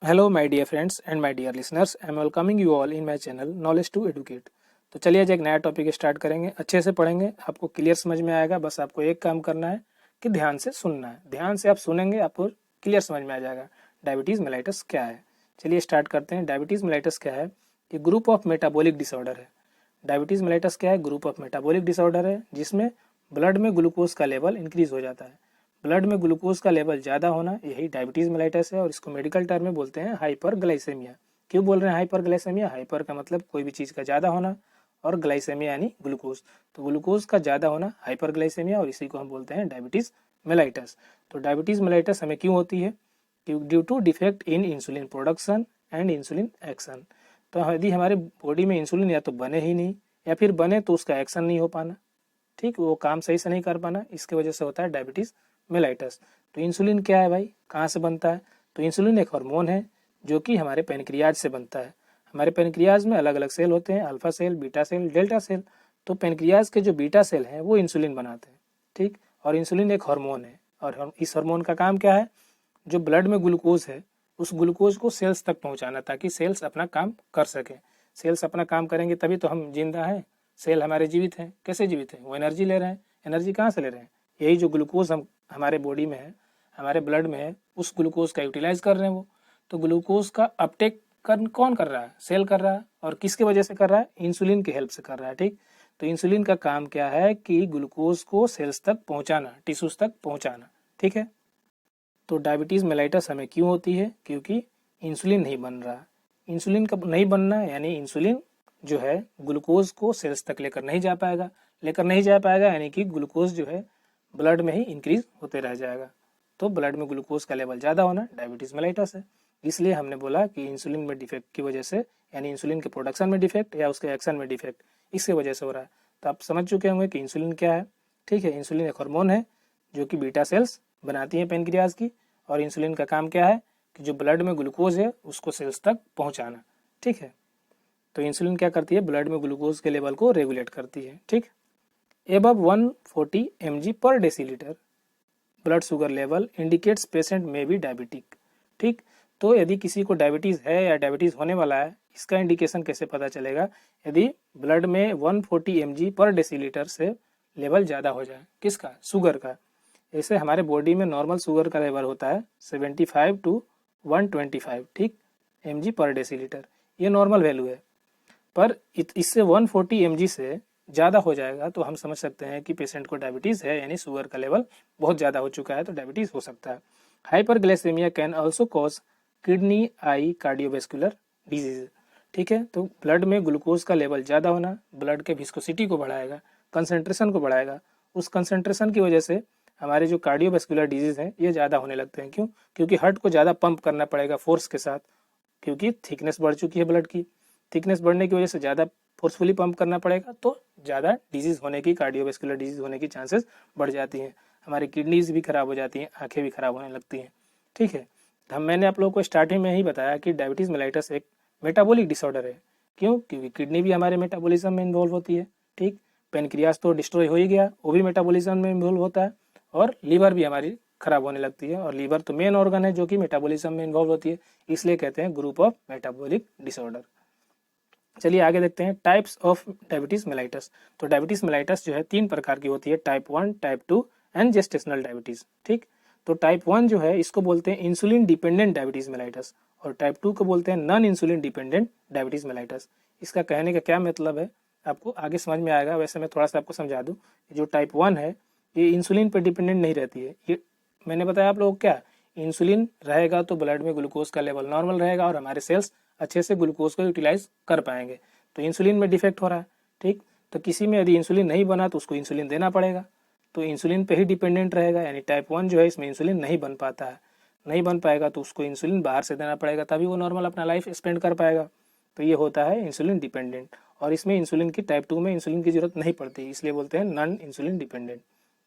Hello my dear friends and my dear listeners, I am welcoming you all in my channel knowledge to educate. तो चलिए आज एक नया topic start करेंगे। अच्छे से पढ़ेंगे, आपको क्लियर समझ में आएगा। बस आपको एक काम करना है कि ध्यान से सुनना है। ध्यान से आप सुनेंगे, आपको क्लियर समझ में आ जाएगा डायबिटीज़ मेलाइटस क्या है। चलिए स्टार्ट करते हैं। डायबिटीज़ मेलाइटस क्या है? ये ग्रुप ऑफ मेटाबॉलिक डिसऑर्डर है। डायबिटीज़ मेलाइटस क्या है? ग्रुप ऑफ मेटाबॉलिक डिसऑर्डर है जिसमें ब्लड में ग्लूकोज का लेवल इंक्रीज हो जाता है। ब्लड में ग्लूकोज का लेवल ज़्यादा होना यही डायबिटीज़ मेलाइटस है, और इसको मेडिकल टर्म में बोलते हैं हाइपरग्लाइसेमिया। क्यों बोल रहे हैं हाइपरग्लाइसेमिया? हाइपर का मतलब कोई भी चीज़ का ज़्यादा होना, और ग्लाइसेमिया यानी ग्लूकोज। तो ग्लूकोज का ज़्यादा होना हाइपरग्लाइसेमिया, और इसी को हम बोलते हैं डायबिटीज़ मेलाइटस। तो डायबिटीज़ मेलाइटस हमें क्यों होती है? Due to defect in insulin production and insulin action. तो यदि हमारे बॉडी में इंसुलिन या तो बने ही नहीं, या फिर बने तो उसका एक्शन नहीं हो पाना, ठीक, वो काम सही से नहीं कर पाना, इसके वजह से होता है डायबिटीज़ मेलाइटस। तो इंसुलिन क्या है भाई, कहाँ से बनता है? तो इंसुलिन एक हार्मोन है जो कि हमारे पेनक्रियाज से बनता है। हमारे पेनक्रियाज में अलग अलग सेल होते हैं, alpha cell, beta cell, delta cell. तो पेनक्रियाज के जो बीटा सेल हैं वो इंसुलिन बनाते हैं, ठीक। और इंसुलिन एक हार्मोन है, और इस हार्मोन का काम क्या है? जो ब्लड में ग्लूकोज है उस ग्लूकोज को सेल्स तक पहुंचाना, ताकि सेल्स अपना काम कर सकें। सेल्स अपना काम करेंगे तभी तो हम जिंदा हैं, सेल हमारे जीवित हैं। कैसे जीवित हैं? वो एनर्जी ले रहे हैं। एनर्जी कहाँ से ले रहे हैं? यही जो ग्लूकोज हम हमारे बॉडी में है, हमारे ब्लड में है, उस ग्लूकोज का यूटिलाइज कर रहे हैं वो। तो ग्लूकोज का अपटेक कौन कर रहा है? सेल कर रहा है। और किसकी वजह से कर रहा है? इंसुलिन की हेल्प से कर रहा है, ठीक। तो इंसुलिन का काम क्या है कि ग्लूकोज को सेल्स तक पहुंचाना, टिश्यूज तक पहुंचाना, ठीक है। तो डायबिटीज़ मेलाइटस हमें क्यों होती है? क्योंकि इंसुलिन नहीं बन रहा। इंसुलिन का नहीं बनना यानी इंसुलिन जो है ग्लूकोज को सेल्स तक लेकर नहीं जा पाएगा। लेकर नहीं जा पाएगा यानी कि ग्लूकोज जो है ब्लड में ही इंक्रीज होते रह जाएगा। तो ब्लड में ग्लूकोज का लेवल ज़्यादा होना डायबिटीज़ मेलाइटस है। इसलिए हमने बोला कि इंसुलिन में डिफेक्ट की वजह से, यानी इंसुलिन के प्रोडक्शन में डिफेक्ट या उसके एक्शन में डिफेक्ट, इसकी वजह से हो रहा है। तो आप समझ चुके होंगे कि इंसुलिन क्या है, ठीक है। इंसुलिन एक हार्मोन है जो कि बीटा सेल्स बनाती हैं पेनक्रियाज की, और इंसुलिन का काम क्या है कि जो ब्लड में ग्लूकोज है उसको सेल्स तक पहुंचाना, ठीक है। तो इंसुलिन क्या करती है? ब्लड में ग्लूकोज के लेवल को रेगुलेट करती है, ठीक। एबव 140 mg पर decilitre blood sugar level indicates patient में बी डायबिटिक, ठीक। तो यदि किसी को डायबिटीज़ है या डायबिटीज़ होने वाला है, इसका इंडिकेशन कैसे पता चलेगा? यदि ब्लड में 140 mg पर डेसीलीटर से लेवल ज़्यादा हो जाए। किसका? शुगर का। ऐसे हमारे बॉडी में नॉर्मल शुगर का लेवल होता है 75 टू 125, ठीक, mg पर डेसीलीटर। ये नॉर्मल वैल्यू है। पर इससे 140 mg से ज़्यादा हो जाएगा तो हम समझ सकते हैं कि पेशेंट को डायबिटीज़ है, यानी शुगर का लेवल बहुत ज़्यादा हो चुका है, तो डायबिटीज़ हो सकता है। Hyperglycaemia can also cause kidney I cardiovascular disease, ठीक है। तो ब्लड में ग्लूकोज का लेवल ज़्यादा होना ब्लड के विस्कोसिटी को बढ़ाएगा, कंसंट्रेशन को बढ़ाएगा। उस कंसंट्रेशन की वजह से हमारे जो कार्डियोवेस्कुलर डिजीज हैं ये ज़्यादा होने लगते हैं। क्यों? क्योंकि हार्ट को ज़्यादा पंप करना पड़ेगा फोर्स के साथ, क्योंकि थिकनेस बढ़ चुकी है ब्लड की। थिकनेस बढ़ने की वजह से ज़्यादा फोर्सफुली पंप करना पड़ेगा, तो ज़्यादा डिजीज़ होने की, कार्डियोवेस्कुलर डिजीज़ होने की चांसेस बढ़ जाती हैं। हमारी किडनीज भी खराब हो जाती हैं, आंखें भी खराब होने लगती हैं, ठीक है। तो मैंने आप लोगों को स्टार्टिंग में ही बताया कि डायबिटीज़ मेलाइटस एक मेटाबॉलिक डिसऑर्डर है। क्यों? क्योंकि किडनी भी हमारे मेटाबॉलिज्म में इन्वॉल्व होती है, ठीक। पेनक्रियास तो डिस्ट्रॉय हो ही गया, वो भी मेटाबॉलिज्म में इन्वॉल्व होता है। और लीवर भी हमारी खराब होने लगती है, और लीवर तो मेन ऑर्गन है जो कि मेटाबॉलिज्म में इन्वॉल्व होती है, इसलिए कहते हैं ग्रुप ऑफ मेटाबॉलिक डिसऑर्डर। चलिए आगे देखते हैं टाइप्स ऑफ डायबिटीज मेलाइटस। तो डायबिटीज मेलाइटस जो है 3 प्रकार की होती है, type 1, type 2 and gestational diabetes, ठीक। तो टाइप 1 जो है इसको बोलते हैं इंसुलिन डिपेंडेंट डायबिटीज मेलाइटस, और टाइप 2 को बोलते हैं non insulin dependent diabetes mellitus. इसका कहने का क्या मतलब है आपको आगे समझ में आएगा। वैसे मैं थोड़ा सा आपको समझा दूँ, जो टाइप 1 है ये इंसुलिन पर डिपेंडेंट नहीं रहती है। ये मैंने बताया आप लोगों को, क्या इंसुलिन रहेगा तो ब्लड में ग्लूकोज का लेवल नॉर्मल रहेगा, और हमारे सेल्स अच्छे से ग्लूकोज को यूटिलाइज कर पाएंगे। तो इंसुलिन में डिफेक्ट हो रहा है, ठीक। तो किसी में यदि इंसुलिन नहीं बना तो उसको इंसुलिन देना पड़ेगा, तो इंसुलिन पे ही डिपेंडेंट रहेगा। यानी टाइप 1 जो है इसमें इंसुलिन नहीं बन पाता है, नहीं बन पाएगा तो उसको इंसुलिन बाहर से देना पड़ेगा, तभी वो नॉर्मल अपना लाइफ स्पेंड कर पाएगा। तो ये होता है इंसुलिन डिपेंडेंट। और इसमें इंसुलिन की टाइप 2 में इंसुलिन की जरूरत नहीं पड़ती, इसलिए बोलते हैं नॉन इंसुलिन डिपेंडेंट,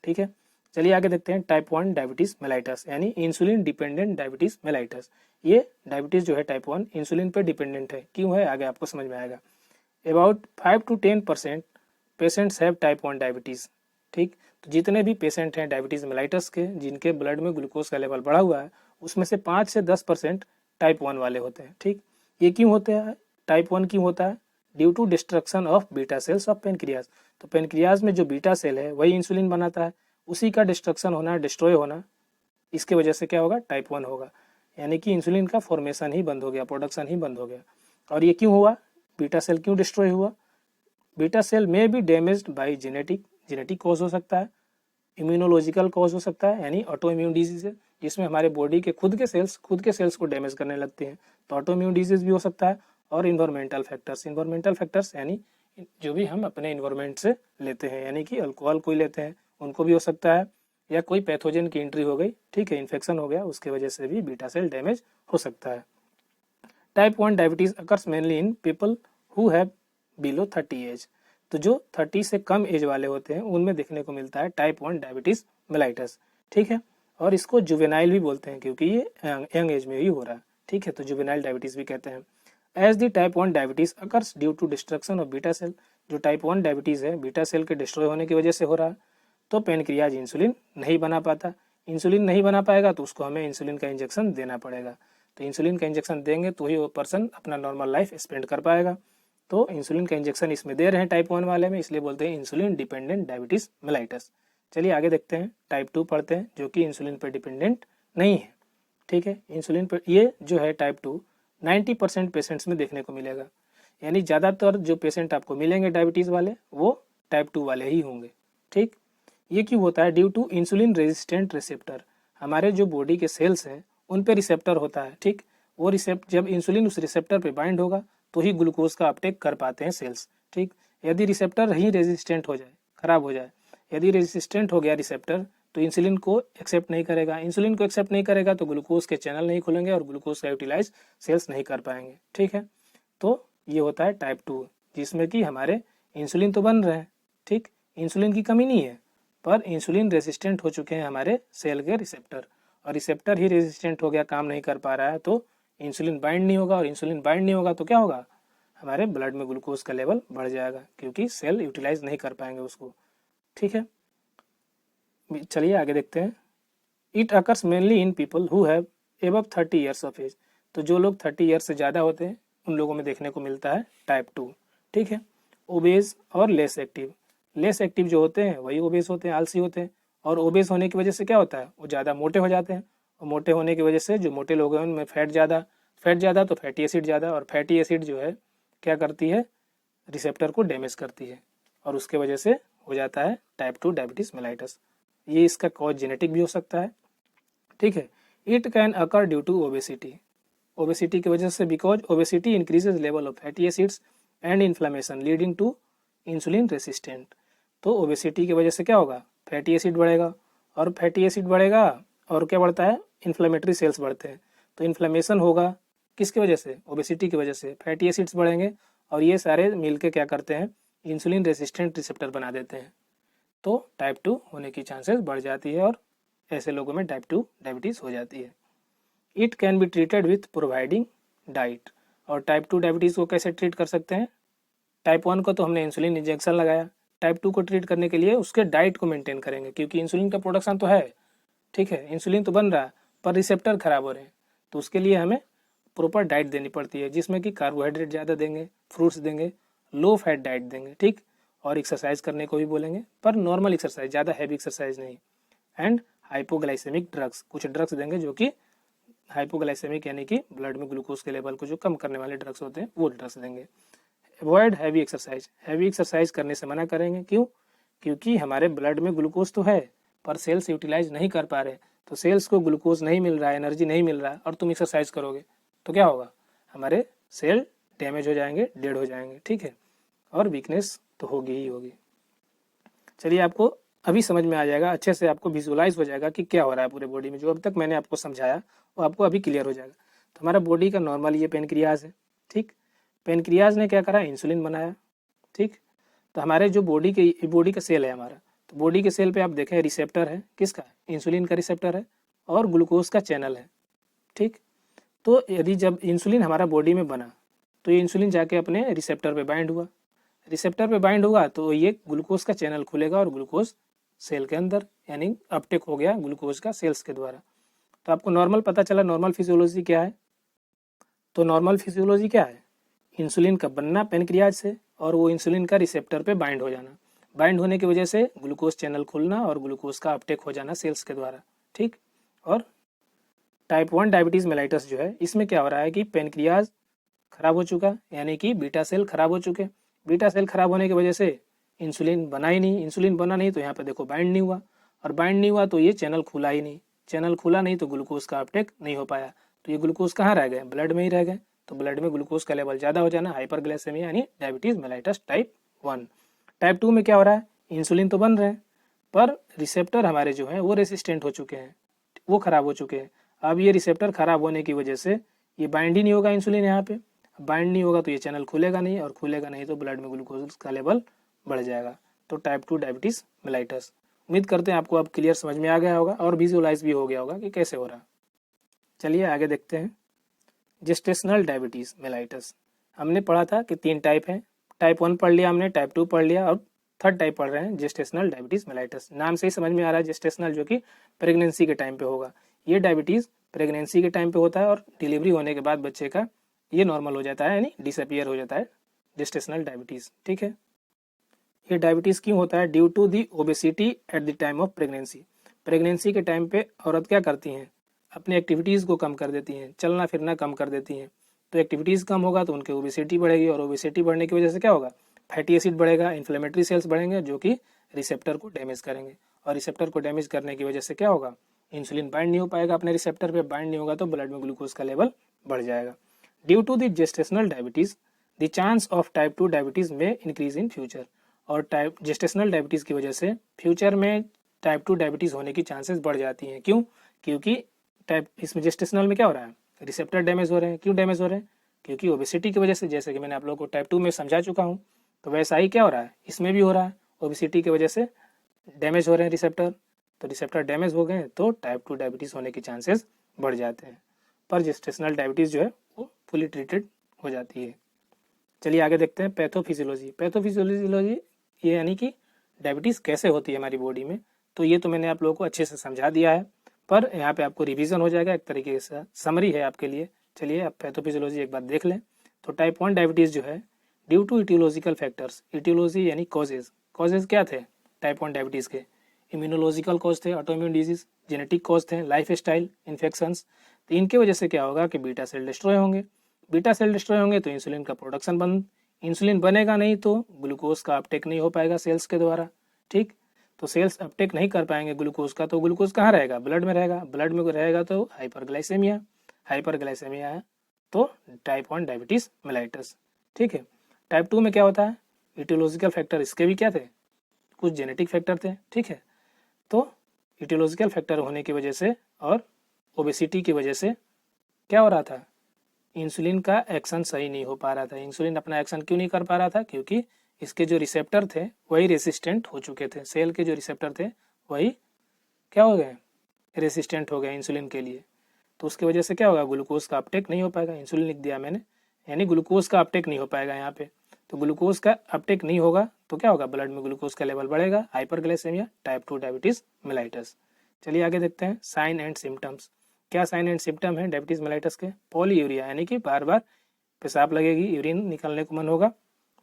ठीक है। चलिए आगे देखते हैं टाइप 1 डायबिटीज मेलाइटस, यानी इंसुलिन डिपेंडेंट डायबिटीज मेलाइटस। ये डायबिटीज जो है टाइप 1 इंसुलिन पे डिपेंडेंट है। क्यों है आगे आपको समझ में आएगा। About 5 to 10% patients have type 1 diabetes, ठीक। तो जितने भी पेशेंट हैं डायबिटीज़ मेलाइटस के जिनके ब्लड में ग्लूकोज का लेवल बढ़ा हुआ है, उसमें से 5 से 10% टाइप 1 वाले होते हैं। ठीक, ये क्यों होते हैं, टाइप 1 क्यों होता है? Due to destruction of beta cells of pancreas. तो पेनक्रियाज में जो बीटा सेल है वही इंसुलिन बनाता है, उसी का डिस्ट्रक्शन होना, डिस्ट्रॉय होना, इसके वजह से क्या होगा, टाइप 1 होगा। यानी कि इंसुलिन का फॉर्मेशन ही बंद हो गया, प्रोडक्शन ही बंद हो गया। और ये क्यों हुआ, बीटा सेल क्यों डिस्ट्रॉय हुआ? बीटा सेल में भी डैमेज्ड बाई जेनेटिक कॉज हो सकता है, इम्यूनोलॉजिकल कॉज हो सकता है, यानी ऑटो इम्यून डिजीज है जिसमें हमारे बॉडी के खुद के सेल्स को डैमेज करने लगते हैं, तो ऑटो इम्यून डिजीज भी हो सकता है। और इन्वायरमेंटल फैक्टर्स यानी जो भी हम अपने इन्वायरमेंट से लेते हैं, यानी कि अल्कोहल कोई लेते हैं उनको भी हो सकता है, या कोई पैथोजन की एंट्री हो गई, ठीक है, इन्फेक्शन हो गया, उसके वजह से भी बीटा सेल डैमेज हो सकता है। Type 1 diabetes occurs mainly in people who have below 30 age. तो जो 30 से कम एज वाले होते हैं उनमें देखने को मिलता है टाइप 1 डायबिटीज मेलाइटस। ठीक है, और इसको जुवेनाइल भी बोलते हैं क्योंकि ये यंग एज में ही हो रहा है। ठीक है, तो जुवेनाइल डायबिटीज भी कहते हैं। As the type 1 diabetes occurs due to destruction of beta cell. जो टाइप 1 डायबिटीज है बीटा सेल के डिस्ट्रॉय होने की वजह से हो रहा है, तो पेनक्रियाज इंसुलिन नहीं बना पाता। इंसुलिन नहीं बना पाएगा तो उसको हमें इंसुलिन का इंजेक्शन देना पड़ेगा। तो इंसुलिन का इंजेक्शन देंगे तो ही वो पर्सन अपना नॉर्मल लाइफ स्पेंड कर पाएगा। तो इंसुलिन का इंजेक्शन इसमें दे रहे हैं टाइप 1 वाले में, इसलिए बोलते हैं इंसुलिन डिपेंडेंट डायबिटीज मेलाइटस। चलिए आगे देखते हैं, टाइप 2 पढ़ते हैं जो कि इंसुलिन पर डिपेंडेंट नहीं है। ठीक है, इंसुलिन पर ये जो है टाइप 2 90% पेशेंट्स में देखने को मिलेगा, यानी ज़्यादातर जो पेशेंट आपको मिलेंगे डायबिटीज़ वाले वो टाइप 2 वाले ही होंगे। ठीक, ये क्यों होता है? Due to insulin resistant receptor. हमारे जो बॉडी के सेल्स हैं उन पे रिसेप्टर होता है। ठीक, वो जब इंसुलिन उस रिसेप्टर पे बाइंड होगा तो ही ग्लूकोज का अपटेक कर पाते हैं सेल्स। ठीक, यदि रिसेप्टर ही रेजिस्टेंट हो जाए, खराब हो जाए, यदि रेजिस्टेंट हो गया रिसेप्टर तो इंसुलिन को एक्सेप्ट नहीं करेगा, इंसुलिन को एक्सेप्ट नहीं करेगा तो ग्लूकोज के चैनल नहीं खुलेंगे और ग्लूकोज का यूटिलाइज सेल्स नहीं कर पाएंगे। ठीक है, तो ये होता है टाइप 2 जिसमें कि हमारे इंसुलिन तो बन रहे हैं, ठीक, इंसुलिन की कमी नहीं है, पर इंसुलिन रेजिस्टेंट हो चुके हैं हमारे सेल के रिसेप्टर, और रिसेप्टर ही रेजिस्टेंट हो गया, काम नहीं कर पा रहा है, तो इंसुलिन बाइंड नहीं होगा, और इंसुलिन बाइंड नहीं होगा तो क्या होगा, हमारे ब्लड में ग्लूकोज का लेवल बढ़ जाएगा क्योंकि सेल यूटिलाइज नहीं कर पाएंगे उसको। ठीक है, चलिए आगे देखते हैं। It occurs mainly in people who have above 30 years of age. तो जो लोग 30 ईयर्स से ज़्यादा होते हैं उन लोगों में देखने को मिलता है टाइप 2। ठीक है, ओबेज और लेस एक्टिव जो होते हैं वही ओबेज होते हैं, आलसी होते हैं, और ओबेज होने की वजह से क्या होता है, वो ज़्यादा मोटे हो जाते हैं, और मोटे होने की वजह से जो मोटे लोग हैं उनमें फैट ज़्यादा तो फैटी एसिड ज़्यादा, और फैटी एसिड जो है क्या करती है, रिसेप्टर को डैमेज करती है, और उसके वजह से हो जाता है टाइप 2 डायबिटीज मेलाइटस। ये इसका कॉज जेनेटिक भी हो सकता है। ठीक है, it can occur due to obesity की वजह से, because obesity increases level of fatty acids and inflammation leading to insulin resistant. तो ओबेसिटी की वजह से क्या होगा, फैटी एसिड बढ़ेगा, और फैटी एसिड बढ़ेगा और क्या बढ़ता है, इन्फ्लेमेटरी सेल्स बढ़ते हैं, तो इन्फ्लेमेशन होगा किसकी वजह से, ओबेसिटी की वजह से, फैटी एसिड्स बढ़ेंगे, और ये सारे मिलके क्या करते हैं, इंसुलिन रेसिस्टेंट रिसेप्टर बना देते हैं, तो टाइप 2 होने की चांसेस बढ़ जाती है, और ऐसे लोगों में टाइप 2 डायबिटीज़ हो जाती है। It can be treated with providing diet. और टाइप 2 डायबिटीज़ को कैसे ट्रीट कर सकते हैं, टाइप 1 को तो हमने इंसुलिन इंजेक्शन लगाया, टाइप 2 को ट्रीट करने के लिए उसके डाइट को मेंटेन करेंगे, क्योंकि इंसुलिन का प्रोडक्शन तो है, ठीक है, इंसुलिन तो बन रहा है पर रिसेप्टर खराब हो रहे हैं, तो उसके लिए हमें प्रॉपर डाइट देनी पड़ती है जिसमें कि कार्बोहाइड्रेट ज़्यादा देंगे, फ्रूट्स देंगे, लो फैट डाइट देंगे, ठीक, और एक्सरसाइज करने को भी बोलेंगे, पर नॉर्मल एक्सरसाइज, ज़्यादा हैवी एक्सरसाइज नहीं, एंड हाइपोग्लाइसेमिक ड्रग्स, कुछ ड्रग्स देंगे जो कि हाइपोग्लाइसेमिक यानी कि ब्लड में ग्लूकोज के लेवल को जो कम करने वाले ड्रग्स होते हैं वो ड्रग्स देंगे। अवॉइड हैवी एक्सरसाइज करने से मना करेंगे, क्यों, क्योंकि हमारे ब्लड में ग्लूकोज तो है पर सेल्स यूटिलाइज नहीं कर पा रहे, तो सेल्स को ग्लूकोज नहीं मिल रहा है, एनर्जी नहीं मिल रहा है, और तुम एक्सरसाइज करोगे तो क्या होगा, हमारे सेल डैमेज हो जाएंगे, डेड हो जाएंगे, ठीक है, और वीकनेस तो होगी ही होगी। चलिए आपको अभी समझ में आ जाएगा, अच्छे से आपको विजुअलाइज हो जाएगा कि क्या हो रहा है पूरे बॉडी में, जो अब तक मैंने आपको समझाया वो आपको अभी क्लियर हो जाएगा। तो हमारा बॉडी का नॉर्मल ये पेनक्रियाज है, ठीक, पेनक्रियाज ने क्या करा, इंसुलिन बनाया, ठीक, तो हमारे जो बॉडी का सेल है हमारा, तो बॉडी के सेल पे आप देखें रिसेप्टर है, किसका, इंसुलिन का रिसेप्टर है, और ग्लूकोज का चैनल है, ठीक, तो यदि जब इंसुलिन हमारा बॉडी में बना तो ये इंसुलिन जाके अपने रिसेप्टर पे बाइंड हुआ, रिसेप्टर पे बाइंड होगा तो ये ग्लूकोज का चैनल खुलेगा और ग्लूकोज सेल के अंदर, यानी अपटेक हो गया ग्लूकोज का सेल्स के द्वारा। तो आपको नॉर्मल पता चला, नॉर्मल फिजियोलॉजी क्या है, तो नॉर्मल फिजियोलॉजी क्या है, इंसुलिन का बनना पेनक्रियाज से और वो इंसुलिन का रिसेप्टर पे बाइंड हो जाना, बाइंड होने की वजह से ग्लूकोज चैनल खुलना और ग्लूकोज का अपटेक हो जाना सेल्स के द्वारा, ठीक। और टाइप 1 डायबिटीज़ मेलाइटस जो है, इसमें क्या हो रहा है कि पेनक्रियाज खराब हो चुका, यानी कि बीटा सेल खराब हो चुके। बीटा सेल खराब होने की वजह से इंसुलिन बना ही नहीं, इंसुलिन बना नहीं तो यहाँ पे देखो बाइंड नहीं हुआ, और बाइंड नहीं हुआ तो ये चैनल खुला ही नहीं, चैनल खुला नहीं तो ग्लूकोज का अपटेक नहीं हो पाया, तो ये ग्लूकोज कहाँ रह गए, ब्लड में ही रह गए। तो ब्लड में ग्लूकोज का लेवल ज़्यादा हो जाना, हाइपरग्लाइसेमिया यानी डायबिटीज़ मेलाइटस टाइप 1। टाइप 2 में क्या हो रहा है, इंसुलिन तो बन रहे हैं पर रिसेप्टर हमारे जो हैं वो रेसिस्टेंट हो चुके हैं, वो खराब हो चुके हैं। अब ये रिसेप्टर खराब होने की वजह से ये बाइंड ही नहीं होगा इंसुलिन यहाँ पे, बाइंड नहीं होगा तो ये चैनल खुलेगा नहीं, और खुलेगा नहीं तो ब्लड में ग्लूकोज का लेवल बढ़ जाएगा। तो टाइप 2 डायबिटीज़ मेलाइटस। उम्मीद करते हैं आपको अब क्लियर समझ में आ गया होगा और विजुअलाइज भी हो गया होगा कि कैसे हो रहा। चलिए आगे देखते हैं। जेस्टेशनल डायबिटीज़ मेलाइटस हमने पढ़ा था कि 3 टाइप हैं, टाइप 1 पढ़ लिया हमने, टाइप 2 पढ़ लिया और थर्ड टाइप पढ़ रहे हैं जेस्टेशनल डायबिटीज़ मेलाइटस। नाम से ही समझ में आ रहा है जेस्टेशनल जो कि प्रेगनेंसी के टाइम पे होगा। ये डायबिटीज़ प्रेगनेंसी के टाइम पे होता है और डिलीवरी होने के बाद बच्चे का ये नॉर्मल हो जाता है, यानी डिसअपियर हो जाता है जेस्टेशनल डायबिटीज़, ठीक है। ये डायबिटीज़ क्यों होता है, due to the obesity at the time of pregnancy. Pregnancy के टाइम पे औरत क्या करती हैं, अपनी एक्टिविटीज़ को कम कर देती हैं, चलना फिरना कम कर देती हैं। तो एक्टिविटीज़ कम होगा तो उनकी ओबेसिटी बढ़ेगी, और ओबेसिटी बढ़ने की वजह से क्या होगा, फैटी एसिड बढ़ेगा, इन्फ्लेमेटरी सेल्स बढ़ेंगे जो कि रिसेप्टर को डैमेज करेंगे, और रिसेप्टर को डैमेज करने की वजह से क्या होगा, इंसुलिन बाइंड नहीं हो पाएगा अपने रिसेप्टर पे, बाइंड नहीं होगा तो ब्लड में ग्लूकोज का लेवल बढ़ जाएगा। Due to the gestational diabetes the chance of type 2 diabetes में इंक्रीज इन फ्यूचर। और टाइप जेस्टेशनल डायबिटीज़ की वजह से फ्यूचर में टाइप 2 डायबिटीज़ होने की चांसेस बढ़ जाती हैं। क्यों, क्योंकि टाइप इसमें जेस्टेशनल में क्या हो रहा है, रिसेप्टर डैमेज हो रहे हैं। क्यों डैमेज हो रहे हैं, क्योंकि ओबेसिटी की वजह से, जैसे कि मैंने आप लोगों को टाइप 2 में समझा चुका हूँ, तो वैसा ही क्या हो रहा है इसमें भी हो रहा है, ओबेसिटी की वजह से डैमेज हो रहे हैं रिसेप्टर। तो रिसेप्टर डैमेज हो गए तो टाइप 2 डायबिटीज़ होने के चांसेस बढ़ जाते हैं, पर जेस्टेशनल डायबिटीज़ जो है वो फुली ट्रीटेड हो जाती है। चलिए आगे देखते हैं पैथोफिजियोलॉजी। पैथोफिजियोलॉजी ये यानी कि डायबिटीज़ कैसे होती है हमारी बॉडी में। तो ये तो मैंने आप लोगों को अच्छे से समझा दिया है, पर यहाँ पे आपको रिवीजन हो जाएगा, एक तरीके से समरी है आपके लिए। चलिए आप पैथोफिजियोलॉजी एक बार देख लें। तो टाइप 1 डायबिटीज़ जो है due to aetiological factors, aetiology यानी कॉजेज, कॉजेज क्या थे टाइप 1 डायबिटीज़ के, इम्यूनोलॉजिकल कॉज थे, ऑटोइम्यून डिजीज, जेनेटिक कॉज थे, लाइफ स्टाइल, इन्फेक्शंस। तो इनकी वजह से क्या होगा कि बीटा सेल डिस्ट्रॉय होंगे, बीटा सेल डिस्ट्रॉय होंगे तो इंसुलिन का प्रोडक्शन बंद, इंसुलिन बनेगा नहीं तो ग्लूकोज का अपटेक नहीं हो पाएगा सेल्स के द्वारा, ठीक। तो सेल्स अपटेक नहीं कर पाएंगे ग्लूकोज का, तो ग्लूकोज कहाँ रहेगा, ब्लड में रहेगा, ब्लड में रहेगा तो हाइपरग्लाइसेमिया, हाइपरग्लाइसेमिया है तो टाइप 1 डायबिटीज़ मेलाइटस, ठीक है। टाइप 2 में क्या होता है, इटियोलॉजिकल फैक्टर इसके भी क्या थे, कुछ जेनेटिक फैक्टर थे, ठीक है। तो इटियोलॉजिकल फैक्टर होने की वजह से और ओबेसिटी की वजह से क्या हो रहा था, इंसुलिन का एक्शन सही नहीं हो पा रहा था। इंसुलिन अपना एक्शन क्यों नहीं कर पा रहा था, क्योंकि इसके जो रिसेप्टर थे वही रेसिस्टेंट हो चुके थे, सेल के जो रिसेप्टर थे वही क्या हो गए, रेसिस्टेंट हो गए इंसुलिन के लिए। तो उसकी वजह से क्या होगा, ग्लूकोज का अपटेक नहीं हो पाएगा, इंसुलिन लिख दिया मैंने, यानी ग्लूकोज का अपटेक नहीं हो पाएगा यहाँ पे। तो ग्लूकोज का अपटेक नहीं होगा तो क्या होगा, ब्लड में ग्लूकोज का लेवल बढ़ेगा, हाइपरग्लाइसेमिया, टाइप 2 डायबिटीज़ मेलाइटस। चलिए आगे देखते हैं साइन एंड सिम्टम्स। क्या साइन एंड सिम्टम है डायबिटीज़ मेलाइटस के, पॉलीयूरिया यानी कि बार बार पेशाब लगेगी, यूरिन निकलने को मन होगा,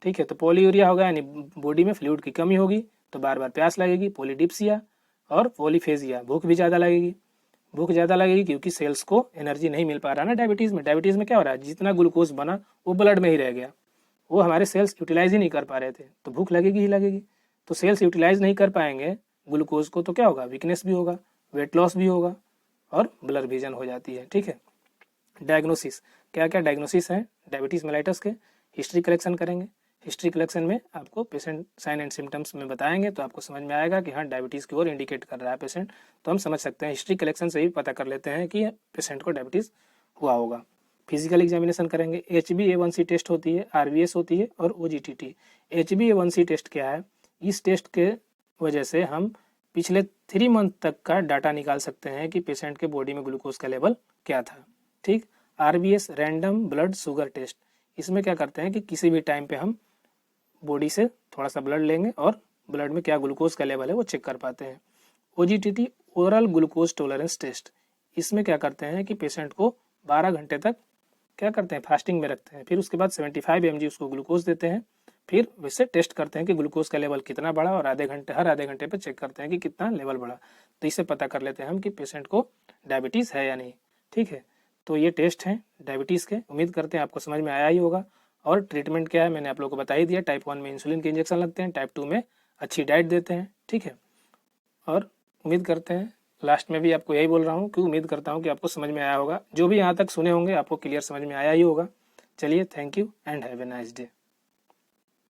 ठीक है। तो पॉलीयूरिया होगा यानी बॉडी में फ्लूइड की कमी होगी तो बार बार प्यास लगेगी, पॉलीडिप्सिया, और पॉलीफेजिया, भूख भी ज़्यादा लगेगी, भूख ज़्यादा लगेगी क्योंकि सेल्स को एनर्जी नहीं मिल पा रहा ना डायबिटीज़ में। डायबिटीज़ में क्या हो रहा है, जितना ग्लूकोज बना वो ब्लड में ही रह गया, वो हमारे सेल्स यूटिलाइज ही नहीं कर पा रहे थे, तो भूख लगेगी ही लगेगी। तो सेल्स यूटिलाइज नहीं कर पाएंगे ग्लूकोज को तो क्या होगा, वीकनेस भी होगा, वेट लॉस भी होगा और ब्लर विजन हो जाती है, ठीक है। डायग्नोसिस, क्या क्या डायग्नोसिस है डायबिटीज़ मेलाइटस के, हिस्ट्री कलेक्शन करेंगे। हिस्ट्री कलेक्शन में आपको पेशेंट साइन एंड सिम्टम्स में बताएंगे तो आपको समझ में आएगा कि हाँ डायबिटीज़ की ओर इंडिकेट कर रहा है पेशेंट, तो हम समझ सकते हैं, हिस्ट्री कलेक्शन से ही पता कर लेते हैं कि पेशेंट को डायबिटीज़ हुआ होगा। फिजिकल एग्जामिनेशन करेंगे, HbA1c टेस्ट होती है, RBS होती है और OGTT। HbA1c टेस्ट क्या है, इस टेस्ट के वजह से हम पिछले 3 मंथ तक का डाटा निकाल सकते हैं कि पेशेंट के बॉडी में ग्लूकोज का लेवल क्या था, ठीक। RBS random blood sugar test, इसमें क्या करते हैं कि किसी भी टाइम पे हम बॉडी से थोड़ा सा ब्लड लेंगे और ब्लड में क्या ग्लूकोज का लेवल है वो चेक कर पाते हैं। OGTT oral glucose tolerance test, इसमें क्या करते हैं कि पेशेंट को 12 घंटे तक क्या करते हैं, फास्टिंग में रखते हैं। फिर उसके बाद 75 mg उसको ग्लूकोज देते हैं। फिर वैसे टेस्ट करते हैं कि ग्लूकोज का लेवल कितना बढ़ा, और हर आधे घंटे पे चेक करते हैं कि कितना लेवल बढ़ा। तो इससे पता कर लेते हैं हम कि पेशेंट को डायबिटीज़ है या नहीं। ठीक है, तो ये टेस्ट हैं डायबिटीज़ के। उम्मीद करते हैं आपको समझ में आया ही होगा। और ट्रीटमेंट क्या है मैंने आप लोगों को बता ही दिया। टाइप 1 में इंसुलिन के इंजेक्शन लगते हैं, टाइप 2 में अच्छी डाइट देते हैं। ठीक है, और उम्मीद करते हैं, लास्ट में भी आपको यही बोल रहा हूँ कि उम्मीद करता हूँ कि आपको समझ में आया होगा। जो भी यहाँ तक सुने होंगे आपको क्लियर समझ में आया ही होगा। चलिए, thank you and have a nice day.